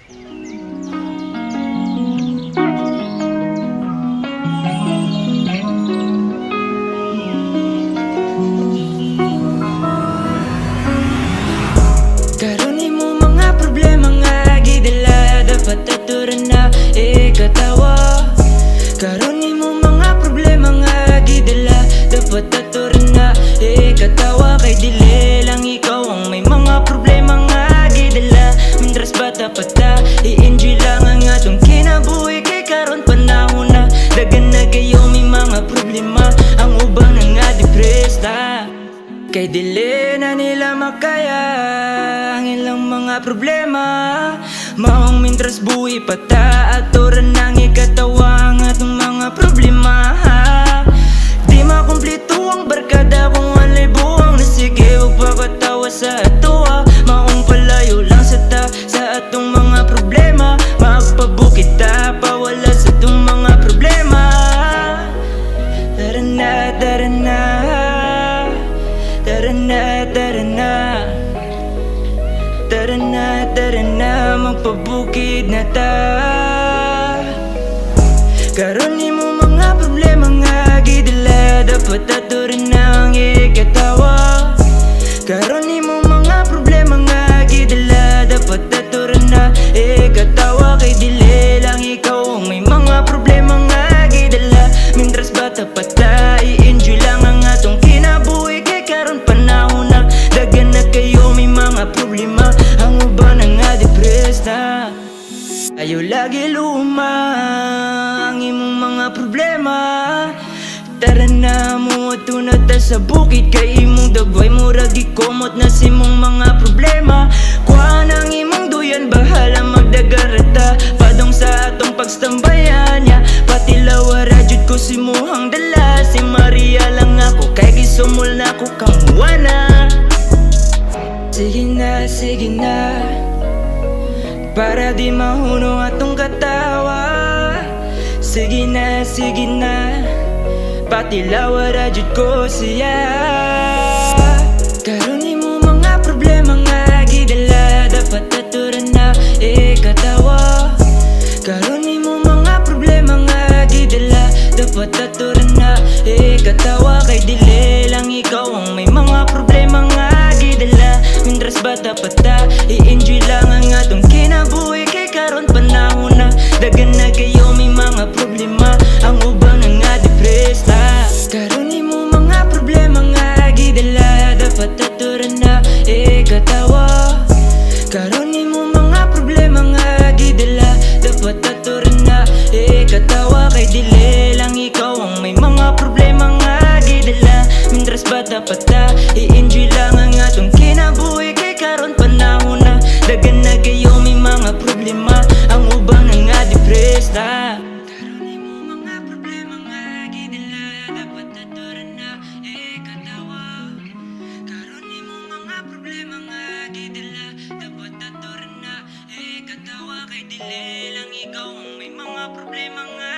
Karon imo mga problema nga gidala, dapat aturan na ikatawa. Karon imo mga problema nga gidala, dapat aturan na ikatawa. Kay dili lang ikaw ang may mga problema nga gidala. Mintras bata pa ta, i-enjoy lang ang atong kinabuhi. Kay karon panahon na dagan na kayo may mga problema, ang ubang nga depressed. Kay dili na nila makaya ang ilang mga problema. Maong mintras buhi pa ta, aturan nang ikatawa ang atong mga problema. Di makumplito ang barkada kung walay buwang. Sige, huwag pakatawa sa atoa. Maong palayo lang sa ta sa atong mga problema. Magpabukid ta, pawala sa atong mga problema. Tara na, tara na, tara na, tara na, tara na, tara na, magpabukid na ta. Karon imo mga problema nga gidala, dapat aturan na ang ikatawa. Karon imo mga problema nga gidala, dapat aturan na ikatawa. Kay dili lang ikaw ang may mga problema nga gidala. Mintras bata pa ta, i-enjoy lang ang atong kinabuhi. Kay karon panahon na dagan na kayo may mga problema, ang uban nga depressed na. Ayaw lagi luma ang imong mga problema. Tara na mo ato na ta sa bukid, kay imong dagway murag gikomot na si mong mga problema. Kuha nang imong duyan, bahala magdagarata. Padong sa atong pagstambayan ya, pati lawara jud ko si muhang dala. Si Maria lang ako, kay gisumol na ko kang wana. Sige na, para di mahuno atong katawa. Sige na, pati lawara jud ko siya. Karon imo mga problema nga gidala, dapat aturan na ikatawa. Karon imo mga problema nga gidala, dapat aturan na ikatawa. Kay dili lang ikaw ang may mga problema nga gidala. Mintras bata pa ta, i-enjoy lang ang atong kinabuhi. Kay karon panahon na dagan na kayo may mga problema, ang ubang nga depressed. Karon imo mga problema nga gidala, dapat aturan na ikatawa. Karon imo mga problema nga gidala, dapat aturan na ikatawa. Kay dili lang ikaw ang may mga problema nga gidala. Mintras bata pa ta, i-enjoy lang ang atong kinabuhi. Kay karon panahon na dagan na kayo may mga problema, ang ubang nga depressed. Karon imo mga problema nga gidala, dapat aturan na ikatawa. Karon imo mga problema nga gidala, dapat aturan na ikatawa. Kay dili lang ikaw ang may mga problema nga